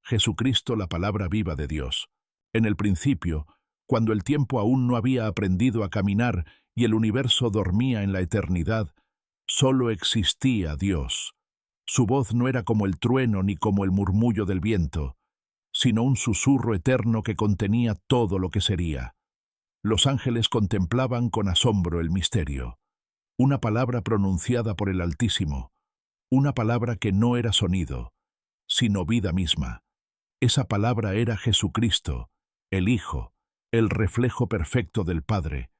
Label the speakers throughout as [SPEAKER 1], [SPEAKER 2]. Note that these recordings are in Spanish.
[SPEAKER 1] Jesucristo, la palabra viva de Dios. En el principio, cuando el tiempo aún no había aprendido a caminar y el universo dormía en la eternidad, solo existía Dios. Su voz no era como el trueno ni como el murmullo del viento, sino un susurro eterno que contenía todo lo que sería. Los ángeles contemplaban con asombro el misterio. Una palabra pronunciada por el Altísimo, una palabra que no era sonido, sino vida misma. Esa palabra era Jesucristo, el Hijo, el reflejo perfecto del Padre,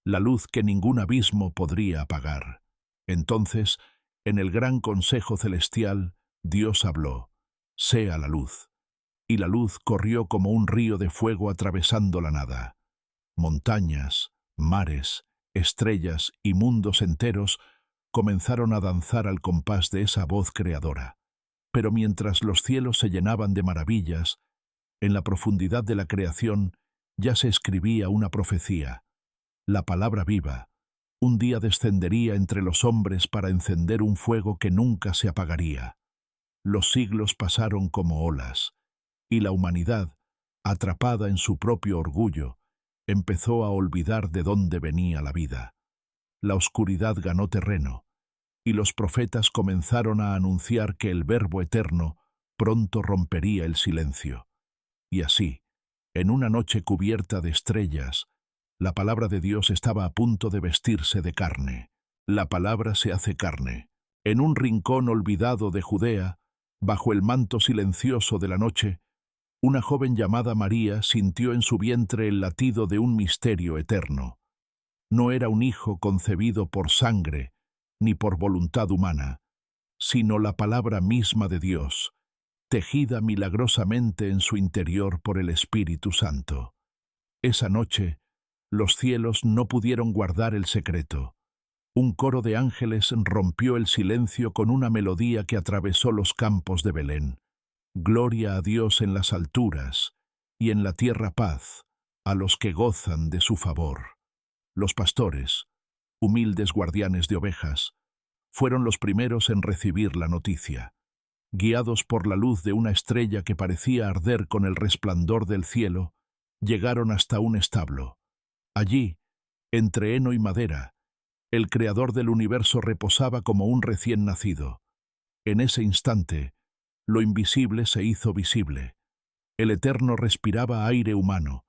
[SPEAKER 1] la luz que ningún abismo podría apagar. Entonces, en el gran consejo celestial, Dios habló: «Sea la luz». Y la luz corrió como un río de fuego atravesando la nada. Montañas, mares, estrellas y mundos enteros comenzaron a danzar al compás de esa voz creadora. Pero mientras los cielos se llenaban de maravillas, en la profundidad de la creación ya se escribía una profecía. La palabra viva un día descendería entre los hombres para encender un fuego que nunca se apagaría. Los siglos pasaron como olas, y la humanidad, atrapada en su propio orgullo, empezó a olvidar de dónde venía la vida. La oscuridad ganó terreno, y los profetas comenzaron a anunciar que el Verbo eterno pronto rompería el silencio. Y así, en una noche cubierta de estrellas, la palabra de Dios estaba a punto de vestirse de carne. La palabra se hace carne. En un rincón olvidado de Judea, bajo el manto silencioso de la noche, una joven llamada María sintió en su vientre el latido de un misterio eterno. No era un hijo concebido por sangre ni por voluntad humana, sino la palabra misma de Dios, tejida milagrosamente en su interior por el Espíritu Santo. Esa noche, los cielos no pudieron guardar el secreto. Un coro de ángeles rompió el silencio con una melodía que atravesó los campos de Belén. Gloria a Dios en las alturas, y en la tierra paz, a los que gozan de su favor. Los pastores, humildes guardianes de ovejas, fueron los primeros en recibir la noticia. Guiados por la luz de una estrella que parecía arder con el resplandor del cielo, llegaron hasta un establo. Allí, entre heno y madera, el Creador del universo reposaba como un recién nacido. En ese instante, lo invisible se hizo visible. El Eterno respiraba aire humano,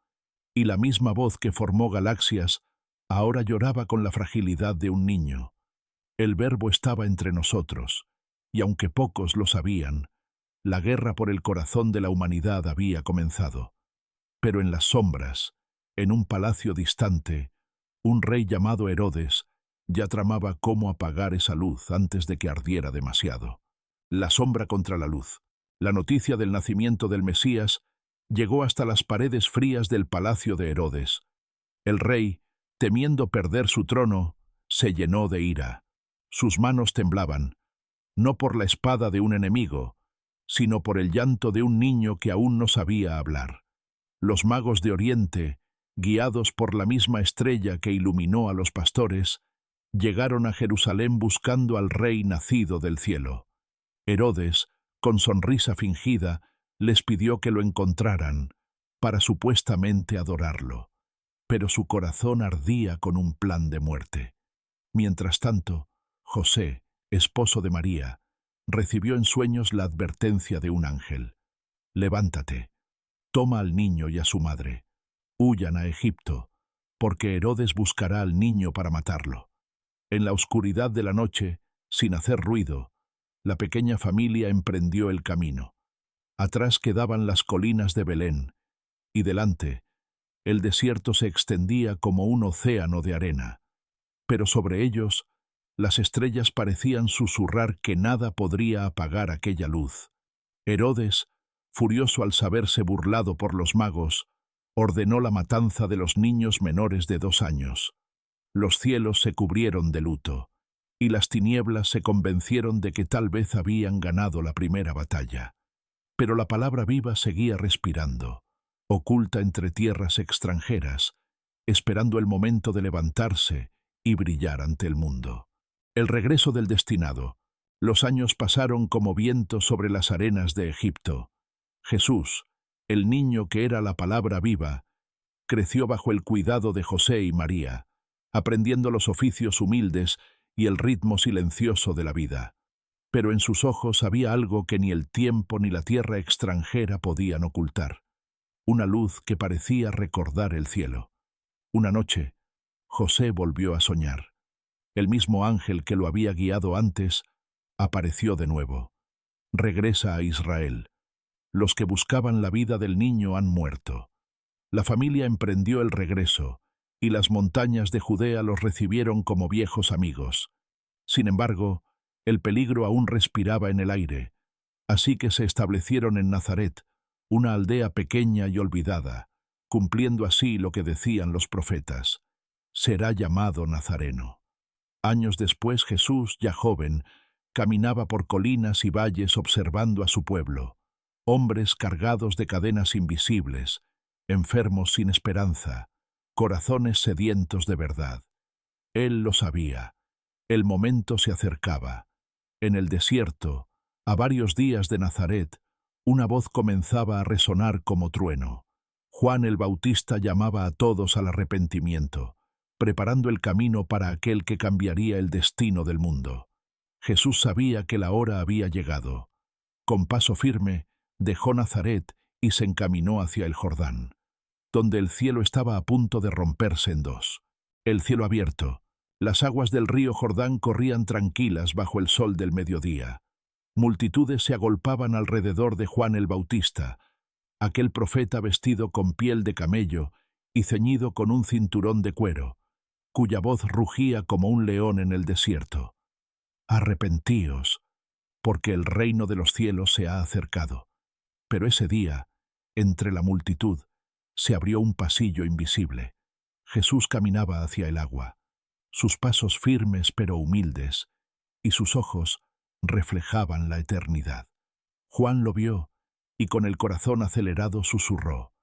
[SPEAKER 1] y la misma voz que formó galaxias ahora lloraba con la fragilidad de un niño. El Verbo estaba entre nosotros, y aunque pocos lo sabían, la guerra por el corazón de la humanidad había comenzado. Pero en las sombras, en un palacio distante, un rey llamado Herodes ya tramaba cómo apagar esa luz antes de que ardiera demasiado. La sombra contra la luz. La noticia del nacimiento del Mesías llegó hasta las paredes frías del palacio de Herodes. El rey, temiendo perder su trono, se llenó de ira. Sus manos temblaban, no por la espada de un enemigo, sino por el llanto de un niño que aún no sabía hablar. Los magos de Oriente, guiados por la misma estrella que iluminó a los pastores, llegaron a Jerusalén buscando al rey nacido del cielo. Herodes, con sonrisa fingida, les pidió que lo encontraran, para supuestamente adorarlo. Pero su corazón ardía con un plan de muerte. Mientras tanto, José, esposo de María, recibió en sueños la advertencia de un ángel. «Levántate, toma al niño y a su madre. Huyan a Egipto, porque Herodes buscará al niño para matarlo». En la oscuridad de la noche, sin hacer ruido, la pequeña familia emprendió el camino. Atrás quedaban las colinas de Belén, y delante, el desierto se extendía como un océano de arena. Pero sobre ellos, las estrellas parecían susurrar que nada podría apagar aquella luz. Herodes, furioso al saberse burlado por los magos, ordenó la matanza de los niños menores de 2 años. Los cielos se cubrieron de luto, y las tinieblas se convencieron de que tal vez habían ganado la primera batalla. Pero la palabra viva seguía respirando, oculta entre tierras extranjeras, esperando el momento de levantarse y brillar ante el mundo. El regreso del destinado. Los años pasaron como viento sobre las arenas de Egipto. Jesús, el niño que era la palabra viva, creció bajo el cuidado de José y María, aprendiendo los oficios humildes y el ritmo silencioso de la vida. Pero en sus ojos había algo que ni el tiempo ni la tierra extranjera podían ocultar, una luz que parecía recordar el cielo. Una noche, José volvió a soñar. El mismo ángel que lo había guiado antes apareció de nuevo. Regresa a Israel. Los que buscaban la vida del niño han muerto. La familia emprendió el regreso, y las montañas de Judea los recibieron como viejos amigos. Sin embargo, el peligro aún respiraba en el aire, así que se establecieron en Nazaret, una aldea pequeña y olvidada, cumpliendo así lo que decían los profetas: será llamado Nazareno. Años después Jesús, ya joven, caminaba por colinas y valles observando a su pueblo, hombres cargados de cadenas invisibles, enfermos sin esperanza, corazones sedientos de verdad. Él lo sabía. El momento se acercaba. En el desierto, a varios días de Nazaret, una voz comenzaba a resonar como trueno. Juan el Bautista llamaba a todos al arrepentimiento, preparando el camino para aquel que cambiaría el destino del mundo. Jesús sabía que la hora había llegado. Con paso firme, dejó Nazaret y se encaminó hacia el Jordán, donde el cielo estaba a punto de romperse en dos. El cielo abierto, las aguas del río Jordán corrían tranquilas bajo el sol del mediodía. Multitudes se agolpaban alrededor de Juan el Bautista, aquel profeta vestido con piel de camello y ceñido con un cinturón de cuero, cuya voz rugía como un león en el desierto. Arrepentíos, porque el reino de los cielos se ha acercado. Pero ese día, entre la multitud, se abrió un pasillo invisible. Jesús caminaba hacia el agua, sus pasos firmes pero humildes, y sus ojos reflejaban la eternidad. Juan lo vio, y con el corazón acelerado susurró: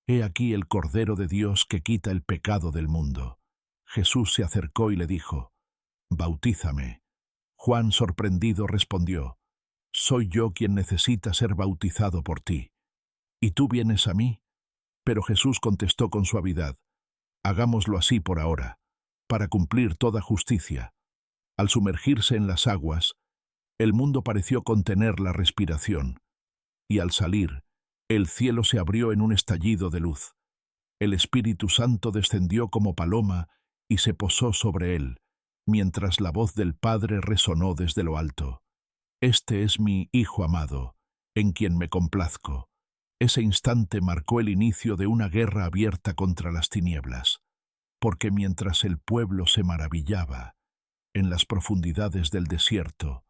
[SPEAKER 1] «He aquí el Cordero de Dios que quita el pecado del mundo». Jesús se acercó y le dijo: «Bautízame». Juan, sorprendido, respondió: «Soy yo quien necesita ser bautizado por ti. ¿Y tú vienes a mí?». Pero Jesús contestó con suavidad: «Hagámoslo así por ahora, para cumplir toda justicia». Al sumergirse en las aguas, el mundo pareció contener la respiración, y al salir, el cielo se abrió en un estallido de luz. El Espíritu Santo descendió como paloma y se posó sobre él, mientras la voz del Padre resonó desde lo alto: «Este es mi Hijo amado, en quien me complazco». Ese instante marcó el inicio de una guerra abierta contra las tinieblas, porque mientras el pueblo se maravillaba, en las profundidades del desierto,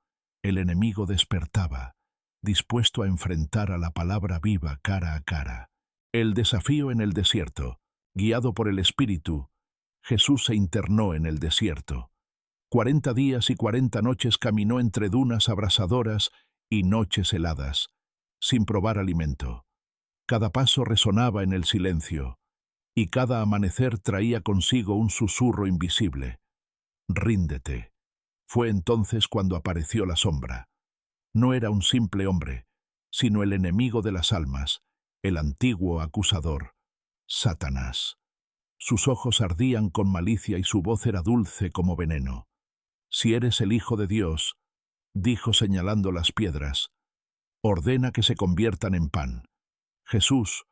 [SPEAKER 1] el enemigo despertaba, dispuesto a enfrentar a la palabra viva cara a cara. El desafío en el desierto. Guiado por el Espíritu, Jesús se internó en el desierto. 40 días y 40 noches caminó entre dunas abrasadoras y noches heladas, sin probar alimento. Cada paso resonaba en el silencio, y cada amanecer traía consigo un susurro invisible: «Ríndete». Fue entonces cuando apareció la sombra. No era un simple hombre, sino el enemigo de las almas, el antiguo acusador, Satanás. Sus ojos ardían con malicia y su voz era dulce como veneno. «Si eres el Hijo de Dios», dijo señalando las piedras, «ordena que se conviertan en pan». Jesús,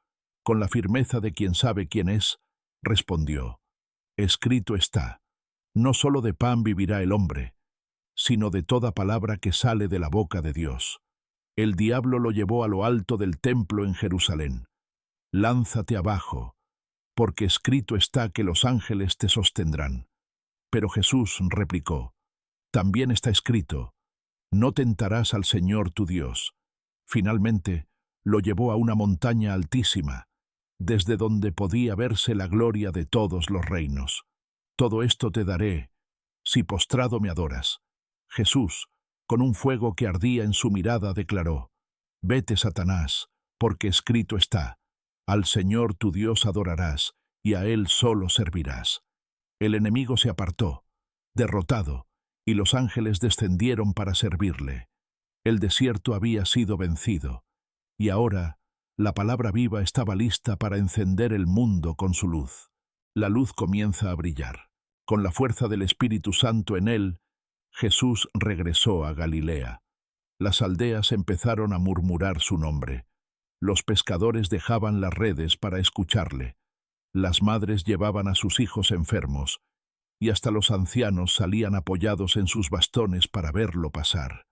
[SPEAKER 1] con la firmeza de quien sabe quién es, respondió: «Escrito está, no solo de pan vivirá el hombre, sino de toda palabra que sale de la boca de Dios». El diablo lo llevó a lo alto del templo en Jerusalén. «Lánzate abajo, porque escrito está que los ángeles te sostendrán». Pero Jesús replicó: «También está escrito, no tentarás al Señor tu Dios». Finalmente, lo llevó a una montaña altísima, desde donde podía verse la gloria de todos los reinos. «Todo esto te daré, si postrado me adoras». Jesús, con un fuego que ardía en su mirada, declaró: «Vete, Satanás, porque escrito está, al Señor tu Dios adorarás, y a Él solo servirás». El enemigo se apartó, derrotado, y los ángeles descendieron para servirle. El desierto había sido vencido, y ahora La palabra viva estaba lista para encender el mundo con su luz. La luz comienza a brillar. Con la fuerza del Espíritu Santo en él, Jesús regresó a Galilea. Las aldeas empezaron a murmurar su nombre. Los pescadores dejaban las redes para escucharle. Las madres llevaban a sus hijos enfermos, y hasta los ancianos salían apoyados en sus bastones para verlo pasar.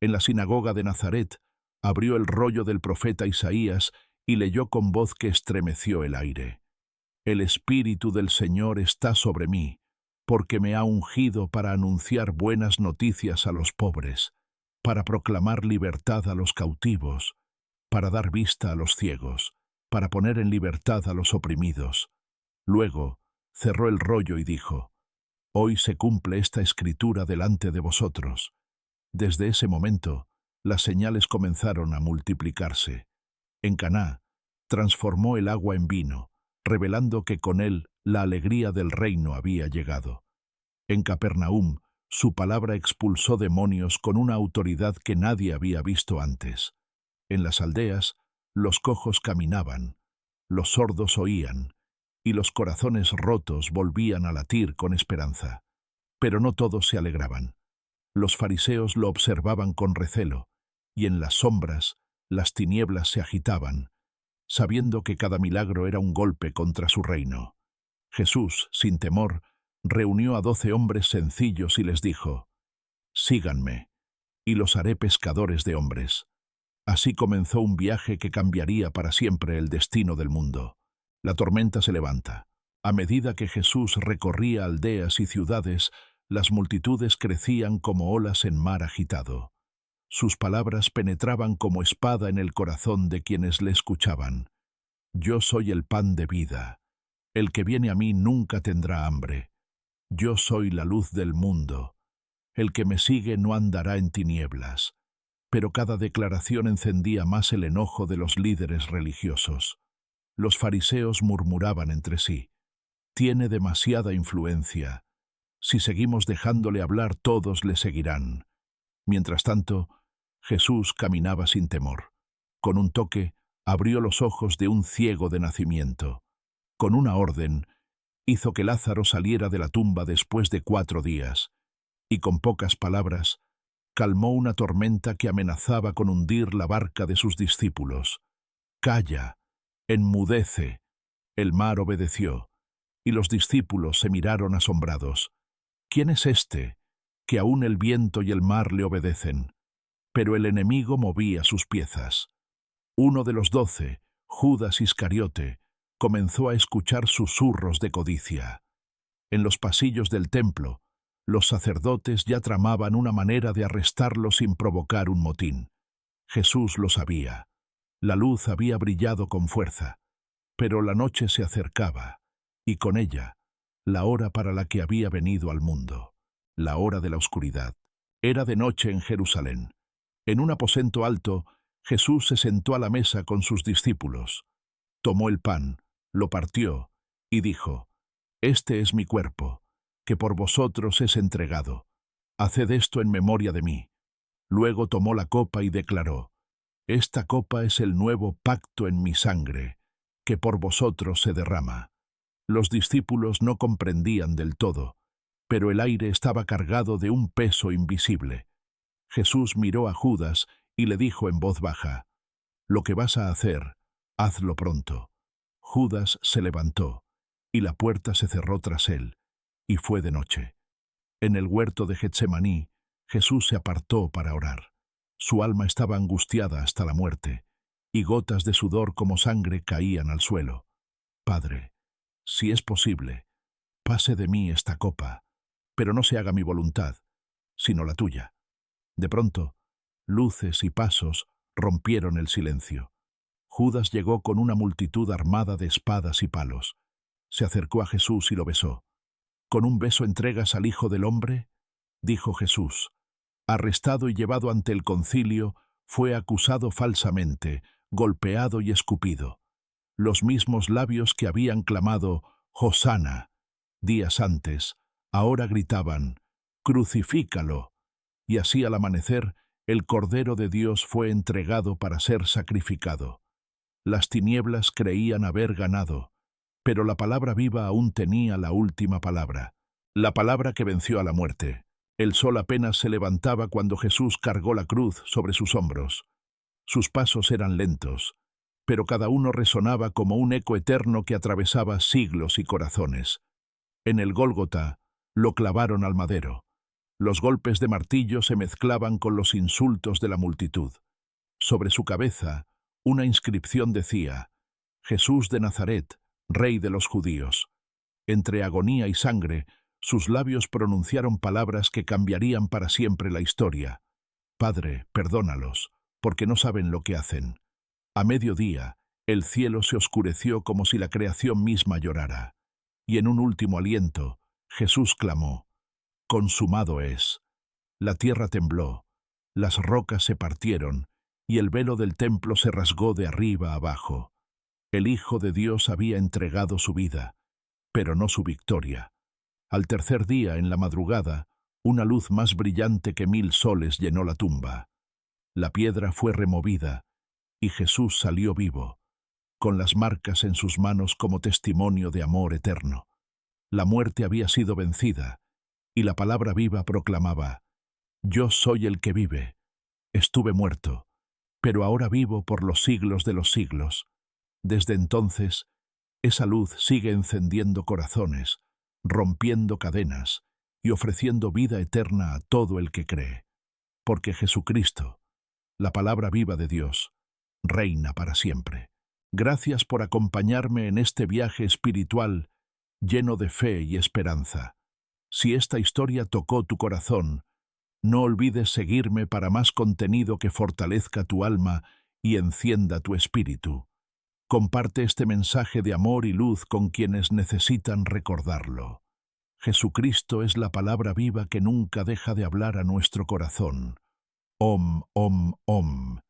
[SPEAKER 1] En la sinagoga de Nazaret, abrió el rollo del profeta Isaías y leyó con voz que estremeció el aire. El Espíritu del Señor está sobre mí, porque me ha ungido para anunciar buenas noticias a los pobres, para proclamar libertad a los cautivos, para dar vista a los ciegos, para poner en libertad a los oprimidos. Luego cerró el rollo y dijo: «Hoy se cumple esta escritura delante de vosotros». Desde ese momento, las señales comenzaron a multiplicarse. En Caná, transformó el agua en vino, revelando que con él la alegría del reino había llegado. En Capernaum, su palabra expulsó demonios con una autoridad que nadie había visto antes. En las aldeas, los cojos caminaban, los sordos oían, y los corazones rotos volvían a latir con esperanza. Pero no todos se alegraban. Los fariseos lo observaban con recelo, y en las sombras las tinieblas se agitaban, sabiendo que cada milagro era un golpe contra su reino. Jesús, sin temor, reunió a 12 hombres sencillos y les dijo: «Síganme, y los haré pescadores de hombres». Así comenzó un viaje que cambiaría para siempre el destino del mundo. La tormenta se levanta. A medida que Jesús recorría aldeas y ciudades, las multitudes crecían como olas en mar agitado. Sus palabras penetraban como espada en el corazón de quienes le escuchaban. «Yo soy el pan de vida. El que viene a mí nunca tendrá hambre. Yo soy la luz del mundo. El que me sigue no andará en tinieblas». Pero cada declaración encendía más el enojo de los líderes religiosos. Los fariseos murmuraban entre sí: «Tiene demasiada influencia. Si seguimos dejándole hablar, todos le seguirán». Mientras tanto, Jesús caminaba sin temor. Con un toque, abrió los ojos de un ciego de nacimiento. Con una orden, hizo que Lázaro saliera de la tumba después de 4 días, y con pocas palabras, calmó una tormenta que amenazaba con hundir la barca de sus discípulos. «Calla, enmudece». El mar obedeció, y los discípulos se miraron asombrados. «¿Quién es este, que aún el viento y el mar le obedecen?» Pero el enemigo movía sus piezas. Uno de los 12, Judas Iscariote, comenzó a escuchar susurros de codicia. En los pasillos del templo, los sacerdotes ya tramaban una manera de arrestarlo sin provocar un motín. Jesús lo sabía. La luz había brillado con fuerza, pero la noche se acercaba, y con ella, la hora para la que había venido al mundo, la hora de la oscuridad. Era de noche en Jerusalén. En un aposento alto, Jesús se sentó a la mesa con sus discípulos. Tomó el pan, lo partió, y dijo: «Este es mi cuerpo, que por vosotros es entregado. Haced esto en memoria de mí». Luego tomó la copa y declaró: «Esta copa es el nuevo pacto en mi sangre, que por vosotros se derrama». Los discípulos no comprendían del todo, pero el aire estaba cargado de un peso invisible. Jesús miró a Judas y le dijo en voz baja: «Lo que vas a hacer, hazlo pronto». Judas se levantó, y la puerta se cerró tras él, y fue de noche. En el huerto de Getsemaní, Jesús se apartó para orar. Su alma estaba angustiada hasta la muerte, y gotas de sudor como sangre caían al suelo. «Padre, si es posible, pase de mí esta copa, pero no se haga mi voluntad, sino la tuya». De pronto, luces y pasos rompieron el silencio. Judas llegó con una multitud armada de espadas y palos. Se acercó a Jesús y lo besó. «¿Con un beso entregas al Hijo del Hombre?», dijo Jesús. Arrestado y llevado ante el concilio, fue acusado falsamente, golpeado y escupido. Los mismos labios que habían clamado «Hosana» días antes, ahora gritaban «Crucifícalo». Y así al amanecer, el Cordero de Dios fue entregado para ser sacrificado. Las tinieblas creían haber ganado, pero la palabra viva aún tenía la última palabra, la palabra que venció a la muerte. El sol apenas se levantaba cuando Jesús cargó la cruz sobre sus hombros. Sus pasos eran lentos, pero cada uno resonaba como un eco eterno que atravesaba siglos y corazones. En el Gólgota lo clavaron al madero. Los golpes de martillo se mezclaban con los insultos de la multitud. Sobre su cabeza, una inscripción decía: Jesús de Nazaret, Rey de los judíos. Entre agonía y sangre, sus labios pronunciaron palabras que cambiarían para siempre la historia. Padre, perdónalos, porque no saben lo que hacen. A mediodía, el cielo se oscureció como si la creación misma llorara. Y en un último aliento, Jesús clamó: consumado es. La tierra tembló, las rocas se partieron, y el velo del templo se rasgó de arriba abajo. El Hijo de Dios había entregado su vida, pero no su victoria. Al tercer día, en la madrugada, una luz más brillante que 1000 soles llenó la tumba. La piedra fue removida, y Jesús salió vivo, con las marcas en sus manos como testimonio de amor eterno. La muerte había sido vencida, y la palabra viva proclamaba: yo soy el que vive. Estuve muerto, pero ahora vivo por los siglos de los siglos. Desde entonces, esa luz sigue encendiendo corazones, rompiendo cadenas y ofreciendo vida eterna a todo el que cree. Porque Jesucristo, la palabra viva de Dios, reina para siempre. Gracias por acompañarme en este viaje espiritual lleno de fe y esperanza. Si esta historia tocó tu corazón, no olvides seguirme para más contenido que fortalezca tu alma y encienda tu espíritu. Comparte este mensaje de amor y luz con quienes necesitan recordarlo. Jesucristo es la palabra viva que nunca deja de hablar a nuestro corazón. Om, om, om.